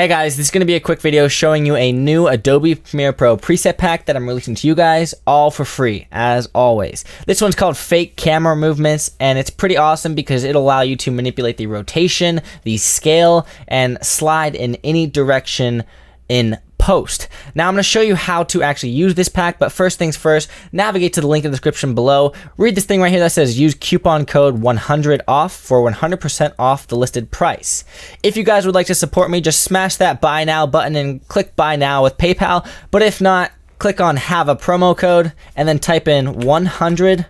Hey guys, this is going to be a quick video showing you a new Adobe Premiere Pro preset pack that I'm releasing to you guys all for free, as always. This one's called Fake Camera Movements, and it's pretty awesome because it'll allow you to manipulate the rotation, the scale, and slide in any direction in post. Now I'm going to show you how to actually use this pack, but first things first, navigate to the link in the description below. Read this thing right here that says use coupon code 100 off for 100% off the listed price. If you guys would like to support me, just smash that buy now button and click buy now with PayPal, but if not, click on have a promo code and then type in 100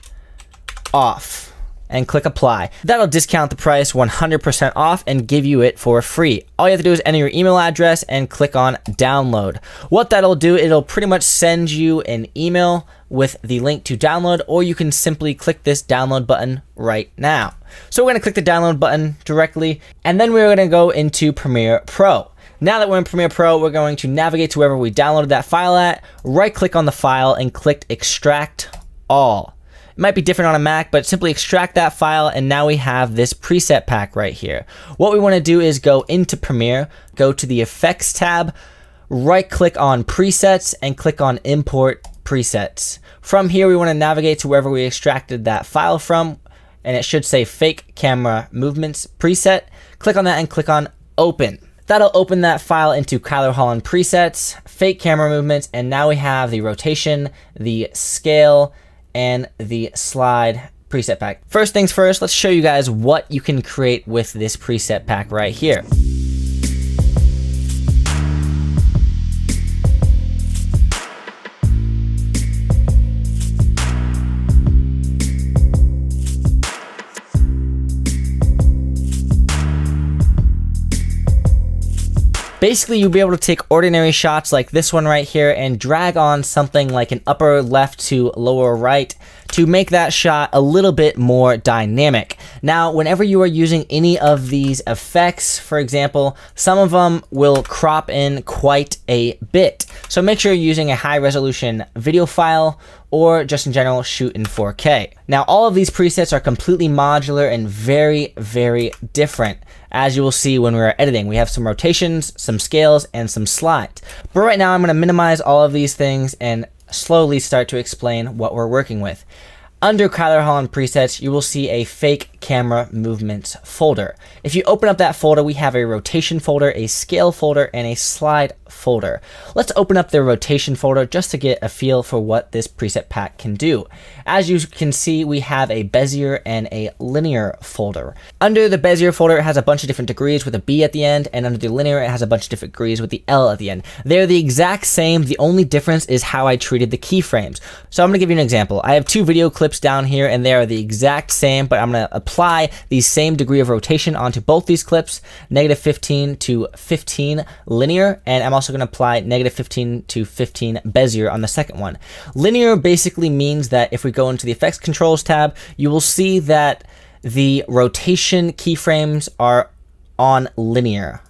off and click apply. That'll discount the price 100% off and give you it for free. All you have to do is enter your email address and click on download. What that'll do, it'll pretty much send you an email with the link to download, or you can simply click this download button right now. So we're gonna click the download button directly, and then we're gonna go into Premiere Pro. Now that we're in Premiere Pro, we're going to navigate to wherever we downloaded that file at, right click on the file and click extract all. It might be different on a Mac, but simply extract that file, and now we have this preset pack right here. What we want to do is go into Premiere, go to the Effects tab, right click on Presets, and click on Import Presets. From here, we want to navigate to wherever we extracted that file from, and it should say Fake Camera Movements Preset. Click on that and click on Open. That'll open that file into Holland presets, Fake Camera Movements, and now we have the rotation, the scale, and the slide preset pack. First things first, let's show you guys what you can create with this preset pack right here. Basically, you'll be able to take ordinary shots like this one right here and drag on something like an upper left to lower right to make that shot a little bit more dynamic. Now, whenever you are using any of these effects, for example, some of them will crop in quite a bit. So make sure you're using a high resolution video file or just in general shoot in 4K. Now, all of these presets are completely modular and very, very different. As you will see when we're editing, we have some rotations, some scales, and some slides. But right now I'm gonna minimize all of these things and slowly start to explain what we're working with. Under Holland presets, you will see a Fake Camera Movements folder. If you open up that folder, we have a rotation folder, a scale folder, and a slide folder. Let's open up the rotation folder just to get a feel for what this preset pack can do. As you can see, we have a Bezier and a linear folder. Under the Bezier folder, it has a bunch of different degrees with a B at the end, and under the linear, it has a bunch of different degrees with the L at the end. They're the exact same. The only difference is how I treated the keyframes. So I'm gonna give you an example. I have two video clips down here, and they are the exact same, but I'm gonna apply the same degree of rotation onto both these clips, -15 to 15 linear, and I'm also gonna apply -15 to 15 Bezier on the second one. Linear basically means that if we go into the Effects Controls tab, you will see that the rotation keyframes are on linear.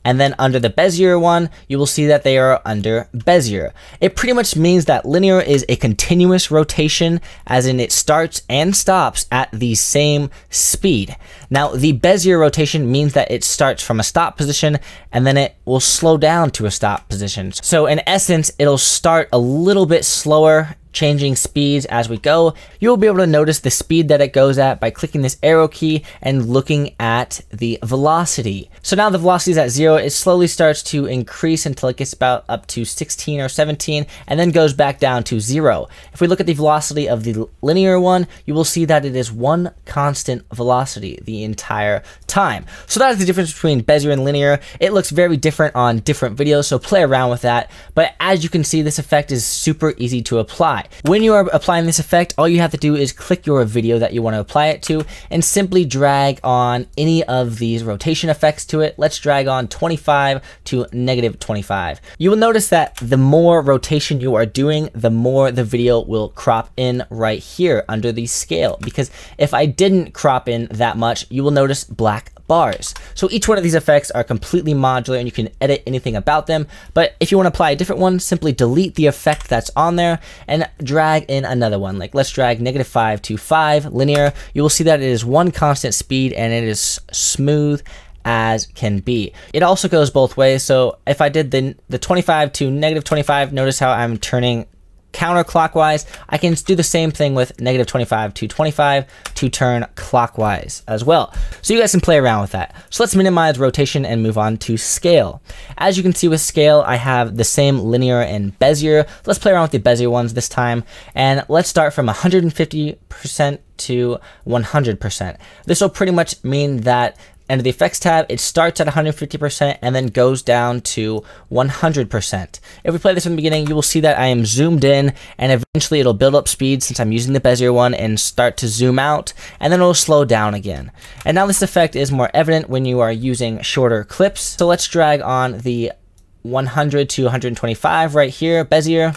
And then under the Bezier one, you will see that they are under Bezier. It pretty much means that linear is a continuous rotation, as in it starts and stops at the same speed. Now, the Bezier rotation means that it starts from a stop position and then it will slow down to a stop position. So in essence, it'll start a little bit slower, changing speeds as we go. You'll be able to notice the speed that it goes at by clicking this arrow key and looking at the velocity. So now the velocity is at 0, it slowly starts to increase until it gets about up to 16 or 17 and then goes back down to 0. If we look at the velocity of the linear one, you will see that it is one constant velocity the entire time. So that is the difference between Bezier and linear. It looks very different on different videos, so play around with that. But as you can see, this effect is super easy to apply. When you are applying this effect, all you have to do is click your video that you want to apply it to and simply drag on any of these rotation effects to it. Let's drag on 25 to -25. You will notice that the more rotation you are doing, the more the video will crop in right here under the scale. Because if I didn't crop in that much, you will notice black bars. So each one of these effects are completely modular and you can edit anything about them. But if you want to apply a different one, simply delete the effect that's on there and drag in another one. Like let's drag -5 to 5 linear. You will see that it is one constant speed and it is smooth as can be. It also goes both ways. So if I did the 25 to -25, notice how I'm turning counterclockwise. I can do the same thing with -25 to 25 to turn clockwise as well. So you guys can play around with that. So let's minimize rotation and move on to scale. As you can see with scale, I have the same linear and Bezier. Let's play around with the Bezier ones this time. And let's start from 150% to 100%. This will pretty much mean that under the effects tab, it starts at 150% and then goes down to 100%. If we play this from the beginning, you will see that I am zoomed in, and eventually it'll build up speed since I'm using the Bezier one and start to zoom out, and then it'll slow down again. And now this effect is more evident when you are using shorter clips. So let's drag on the 100 to 125 right here, Bezier.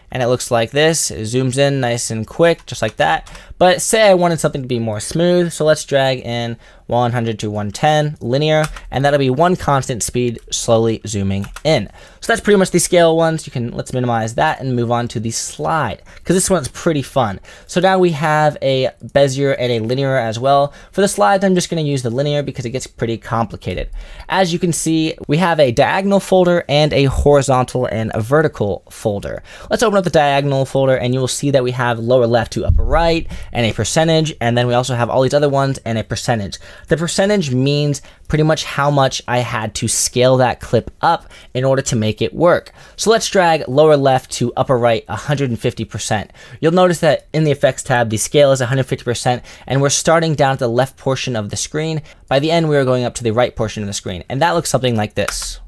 And it looks like this. It zooms in nice and quick, just like that. But say I wanted something to be more smooth, so let's drag in 100 to 110 linear, and that'll be one constant speed slowly zooming in. So that's pretty much the scale ones. Let's minimize that and move on to the slide, because this one's pretty fun. So now we have a Bezier and a linear as well. For the slides, I'm just going to use the linear because it gets pretty complicated. As you can see, we have a diagonal folder and a horizontal and a vertical folder. Let's open up the diagonal folder, and you will see that we have lower left to upper right and a percentage, and then we also have all these other ones and a percentage. The percentage means pretty much how much I had to scale that clip up in order to make it work. So let's drag lower left to upper right 150%. You'll notice that in the effects tab, the scale is 150%, and we're starting down at the left portion of the screen. By the end, we are going up to the right portion of the screen, and that looks something like this.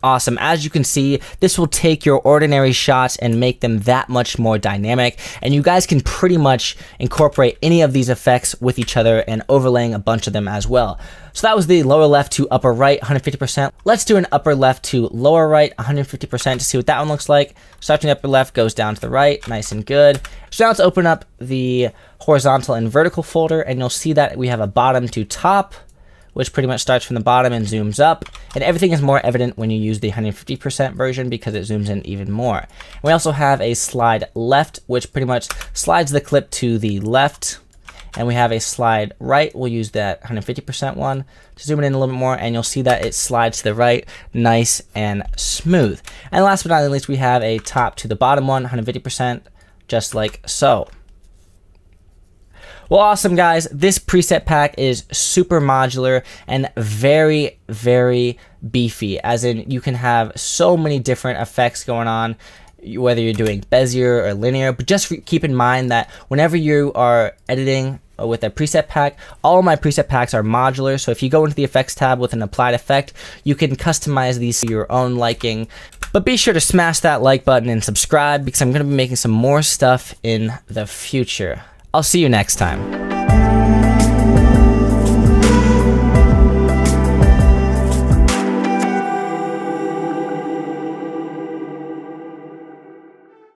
Awesome. As you can see, this will take your ordinary shots and make them that much more dynamic, and you guys can pretty much incorporate any of these effects with each other and overlaying a bunch of them as well. So that was the lower left to upper right 150%. Let's do an upper left to lower right 150% to see what that one looks like. Starting upper left goes down to the right, nice and good. So now let's open up the horizontal and vertical folder, and you'll see that we have a bottom to top, which pretty much starts from the bottom and zooms up. And everything is more evident when you use the 150% version because it zooms in even more. And we also have a slide left, which pretty much slides the clip to the left. And we have a slide right. We'll use that 150% one to zoom it in a little bit more, and you'll see that it slides to the right, nice and smooth. And last but not least, we have a top to the bottom one, 150%, just like so. Well, awesome, guys. This preset pack is super modular and very, very beefy, as in you can have so many different effects going on, whether you're doing Bezier or linear. But just keep in mind that whenever you are editing with a preset pack, all of my preset packs are modular. So if you go into the effects tab with an applied effect, you can customize these to your own liking. But be sure to smash that like button and subscribe, because I'm going to be making some more stuff in the future. I'll see you next time.